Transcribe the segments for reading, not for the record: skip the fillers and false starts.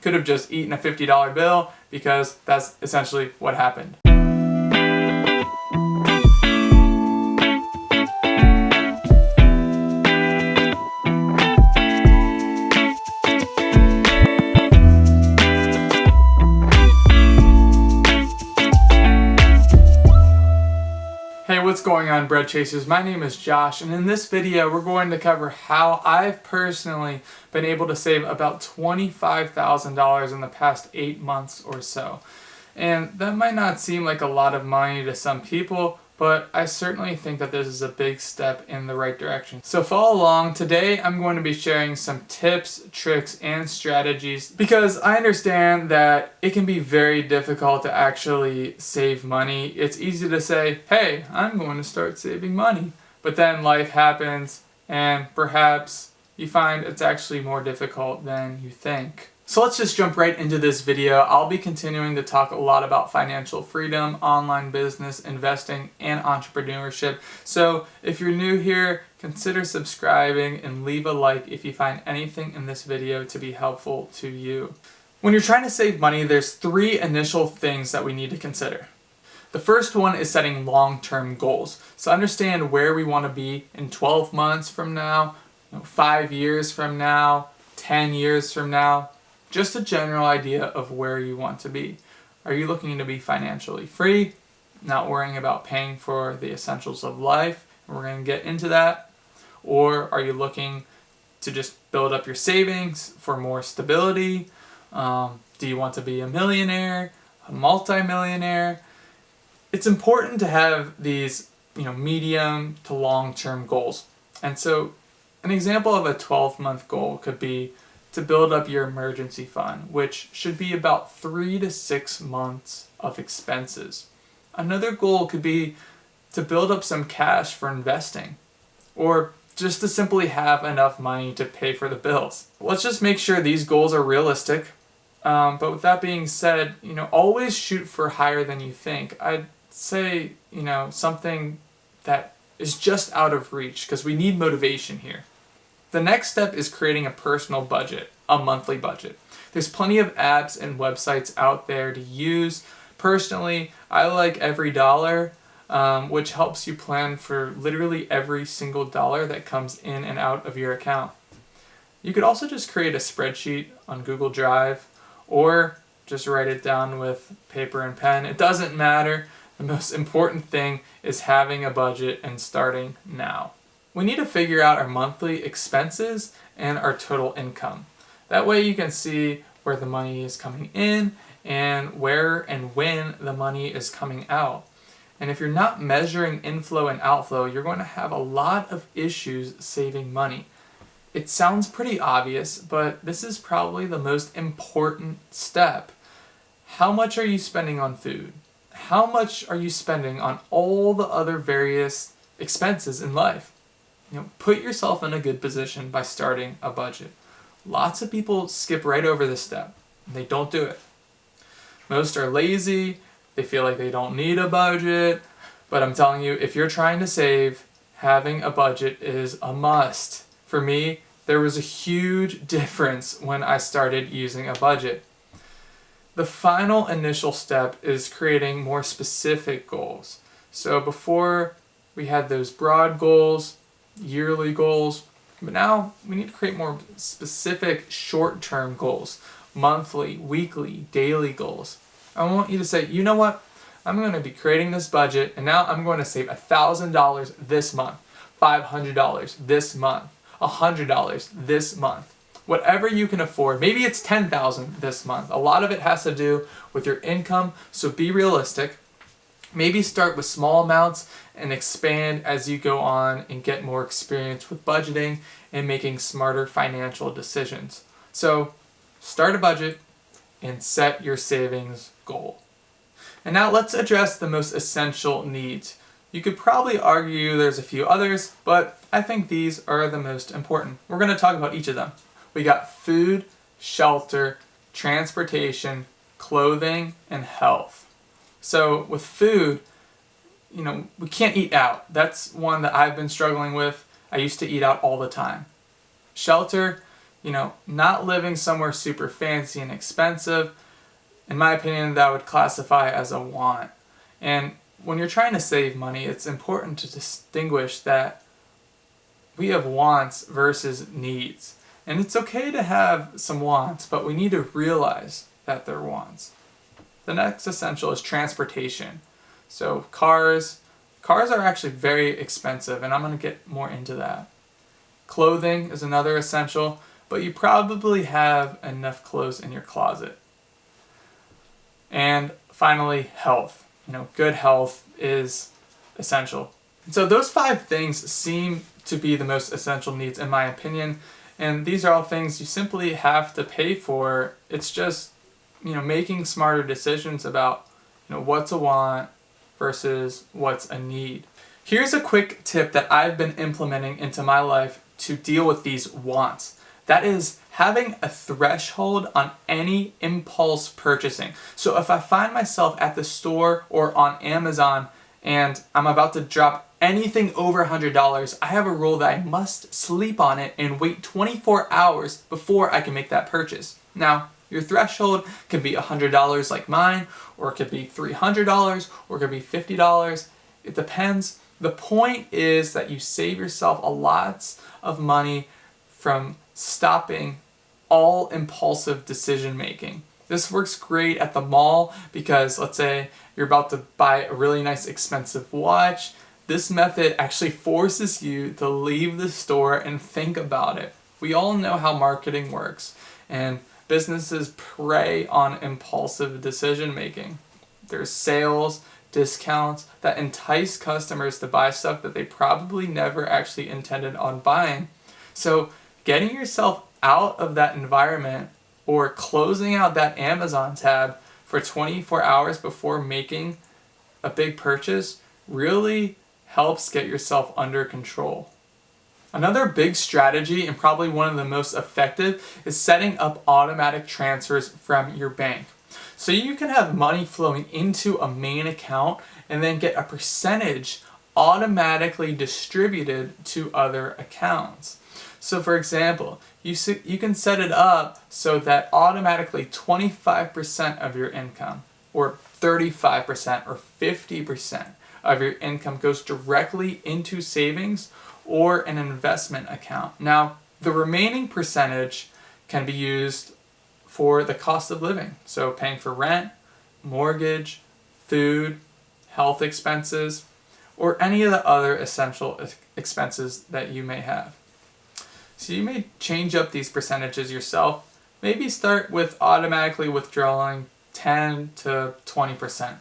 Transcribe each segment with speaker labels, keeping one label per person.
Speaker 1: could have just eaten a $50 bill, because that's essentially what happened. Hey, what's going on, bread chasers? My name is Josh, and in this video we're going to cover how I've personally been able to save about $25,000 in the past 8 months or so. And that might not seem like a lot of money to some people, but I certainly think that this is a big step in the right direction. So follow along. Today I'm going to be sharing some tips, tricks, and strategies, because I understand that it can be very difficult to actually save money. It's easy to say, hey, I'm going to start saving money, but then life happens and perhaps you find it's actually more difficult than you think. So let's just jump right into this video. I'll be continuing to talk a lot about financial freedom, online business, investing, and entrepreneurship. So if you're new here, consider subscribing and leave a like if you find anything in this video to be helpful to you. When you're trying to save money, there's 3 initial things that we need to consider. The first one is setting long-term goals. So understand where we want to be in 12 months from now, 5 years from now, 10 years from now. Just a general idea of where you want to be. Are you looking to be financially free, not worrying about paying for the essentials of life? We're going to get into that. Or are you looking to just build up your savings for more stability? Do you want to be a millionaire, a multi-millionaire? It's important to have these, medium to long-term goals. And so an example of a 12-month goal could be to build up your emergency fund, which should be about 3 to 6 months of expenses. Another goal could be to build up some cash for investing, or just to simply have enough money to pay for the bills. Let's just make sure these goals are realistic. But with that being said, always shoot for higher than you think. I'd say, something that is just out of reach, because we need motivation here. The next step is creating a personal budget, a monthly budget. There's plenty of apps and websites out there to use. Personally, I like Every Dollar, which helps you plan for literally every single dollar that comes in and out of your account. You could also just create a spreadsheet on Google Drive, or just write it down with paper and pen. It doesn't matter. The most important thing is having a budget and starting now. We need to figure out our monthly expenses and our total income. That way you can see where the money is coming in and where and when the money is coming out. And if you're not measuring inflow and outflow, you're going to have a lot of issues saving money. It sounds pretty obvious, but this is probably the most important step. How much are you spending on food? How much are you spending on all the other various expenses in life? Put yourself in a good position by starting a budget. Lots of people skip right over this step. They don't do it. Most are lazy. They feel like they don't need a budget. But I'm telling you, if you're trying to save, having a budget is a must. For me, there was a huge difference when I started using a budget. The final initial step is creating more specific goals. So before we had those broad goals, yearly goals, but now we need to create more specific short-term goals, monthly, weekly, daily goals. I want you to say, you know what, I'm going to be creating this budget, and now I'm going to save $1,000 this month, $500 this month, $100 this month. Whatever you can afford. Maybe it's $10,000 this month. A lot of it has to do with your income, so be realistic. Maybe start with small amounts and expand as you go on and get more experience with budgeting and making smarter financial decisions. So start a budget and set your savings goal. And now let's address the most essential needs. You could probably argue there's a few others, but I think these are the most important. We're going to talk about each of them. We got food, shelter, transportation, clothing, and health. So with food, we can't eat out. That's one that I've been struggling with. I used to eat out all the time. Shelter, not living somewhere super fancy and expensive. In my opinion, that would classify as a want. And when you're trying to save money, it's important to distinguish that we have wants versus needs. And it's okay to have some wants, but we need to realize that they're wants. The next essential is transportation. So cars are actually very expensive, and I'm going to get more into that. Clothing is another essential, but you probably have enough clothes in your closet. And finally, health. Good health is essential. And so those 5 things seem to be the most essential needs in my opinion, and these are all things you simply have to pay for. It's just, making smarter decisions about, what's a want versus what's a need. Here's a quick tip that I've been implementing into my life to deal with these wants. That is having a threshold on any impulse purchasing. So if I find myself at the store or on Amazon and I'm about to drop anything over $100, I have a rule that I must sleep on it and wait 24 hours before I can make that purchase. Now, your threshold can be $100 like mine, or it could be $300, or it could be $50. It depends. The point is that you save yourself a lot of money from stopping all impulsive decision making. This works great at the mall because let's say you're about to buy a really nice expensive watch. This method actually forces you to leave the store and think about it. We all know how marketing works, and businesses prey on impulsive decision making. There's sales, discounts that entice customers to buy stuff that they probably never actually intended on buying. So getting yourself out of that environment or closing out that Amazon tab for 24 hours before making a big purchase really helps get yourself under control. Another big strategy, and probably one of the most effective, is setting up automatic transfers from your bank. So you can have money flowing into a main account and then get a percentage automatically distributed to other accounts. So for example, you can set it up so that automatically 25% of your income, or 35% or 50% of your income goes directly into savings or an investment account. Now, the remaining percentage can be used for the cost of living. So paying for rent, mortgage, food, health expenses, or any of the other essential expenses that you may have. So you may change up these percentages yourself. Maybe start with automatically withdrawing 10 to 20%.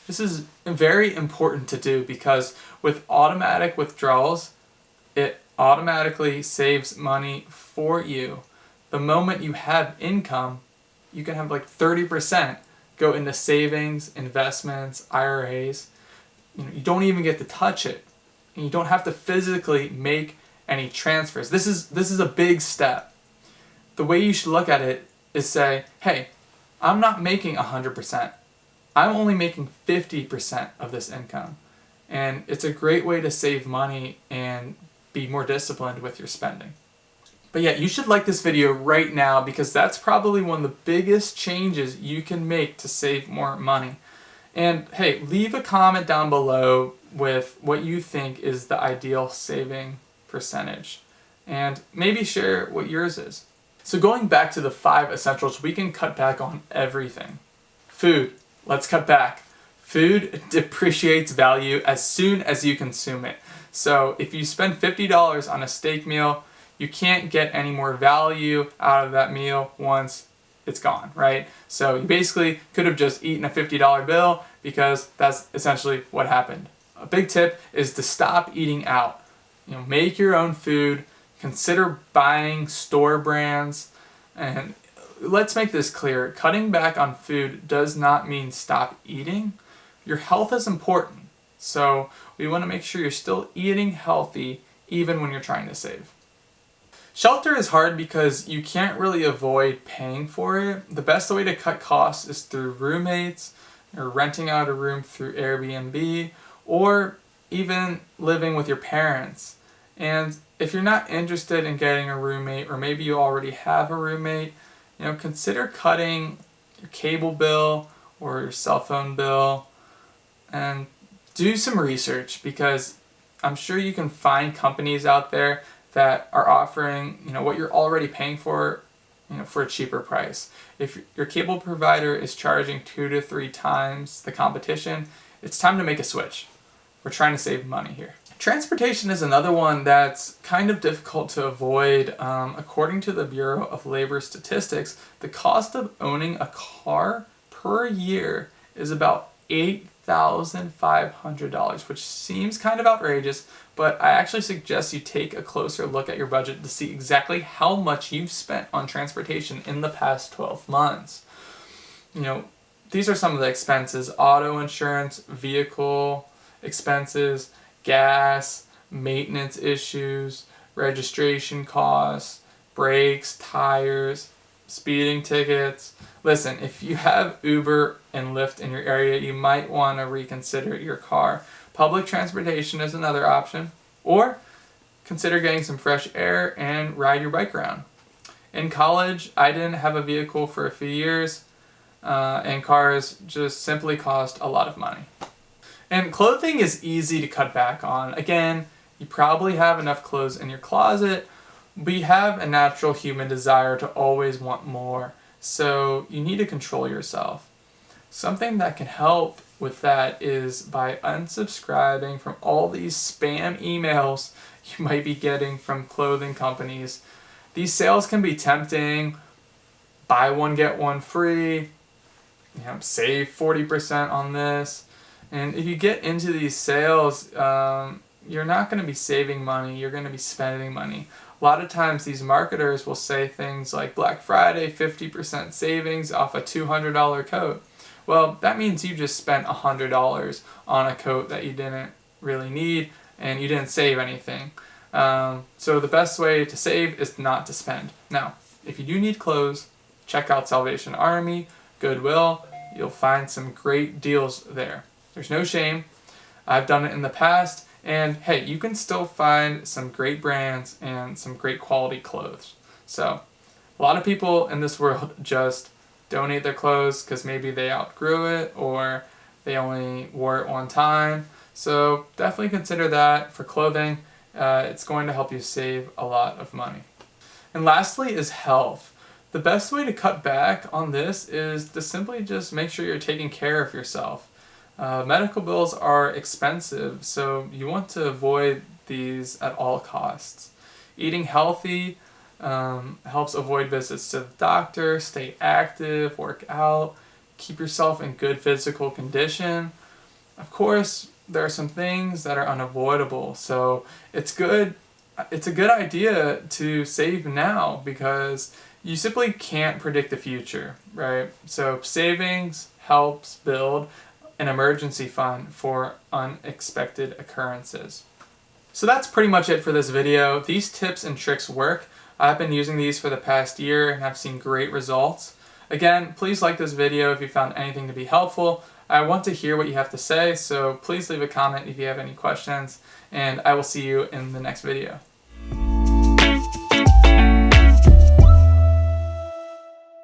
Speaker 1: This is very important to do because with automatic withdrawals, it automatically saves money for you. The moment you have income, you can have like 30% go into savings, investments, IRAs. You don't even get to touch it. And you don't have to physically make any transfers. This is a big step. The way you should look at it is say, hey, I'm not making 100%. I'm only making 50% of this income. And it's a great way to save money and be more disciplined with your spending. But yeah, you should like this video right now because that's probably one of the biggest changes you can make to save more money. And hey, leave a comment down below with what you think is the ideal saving percentage. And maybe share what yours is. So going back to the 5 essentials, we can cut back on everything. Food, let's cut back. Food depreciates value as soon as you consume it. So if you spend $50 on a steak meal, you can't get any more value out of that meal once it's gone, right? So you basically could have just eaten a $50 bill because that's essentially what happened. A big tip is to stop eating out. Make your own food, consider buying store brands, and let's make this clear. Cutting back on food does not mean stop eating. Your health is important, so we want to make sure you're still eating healthy even when you're trying to save. Shelter is hard because you can't really avoid paying for it. The best way to cut costs is through roommates, or renting out a room through Airbnb, or even living with your parents. And if you're not interested in getting a roommate, or maybe you already have a roommate, consider cutting your cable bill or your cell phone bill, and do some research, because I'm sure you can find companies out there that are offering, what you're already paying for, for a cheaper price. If your cable provider is charging 2 to 3 times the competition, it's time to make a switch. We're trying to save money here. Transportation is another one that's kind of difficult to avoid. According to the Bureau of Labor Statistics, the cost of owning a car per year is about $8,500, which seems kind of outrageous, but I actually suggest you take a closer look at your budget to see exactly how much you've spent on transportation in the past 12 months. These are some of the expenses: auto insurance, vehicle expenses, gas, maintenance issues, registration costs, brakes, tires, speeding tickets. Listen, if you have Uber and Lyft in your area, you might want to reconsider your car. Public transportation is another option, or consider getting some fresh air and ride your bike around. In college, I didn't have a vehicle for a few years, and cars just simply cost a lot of money. And clothing is easy to cut back on. Again, you probably have enough clothes in your closet, but you have a natural human desire to always want more, so you need to control yourself. Something that can help with that is by unsubscribing from all these spam emails you might be getting from clothing companies. These sales can be tempting. Buy one, get one free. Save 40% on this. And if you get into these sales, you're not going to be saving money, you're going to be spending money. A lot of times these marketers will say things like Black Friday, 50% savings off a $200 coat. Well, that means you just spent $100 on a coat that you didn't really need, and you didn't save anything. So the best way to save is not to spend. Now, if you do need clothes, check out Salvation Army, Goodwill. You'll find some great deals there. There's no shame. I've done it in the past, and hey, you can still find some great brands and some great quality clothes. So, a lot of people in this world just donate their clothes because maybe they outgrew it or they only wore it one time. So, definitely consider that for clothing. It's going to help you save a lot of money. And lastly is health. The best way to cut back on this is to simply just make sure you're taking care of yourself. Medical bills are expensive, so you want to avoid these at all costs. Eating healthy helps avoid visits to the doctor. Stay active, work out, keep yourself in good physical condition. Of course, there are some things that are unavoidable, so it's a good idea to save now, because you simply can't predict the future, right? So savings helps build an emergency fund for unexpected occurrences. So that's pretty much it for this video. These tips and tricks work. I've been using these for the past year and have seen great results. Again, please like this video if you found anything to be helpful. I want to hear what you have to say, so please leave a comment if you have any questions, and I will see you in the next video.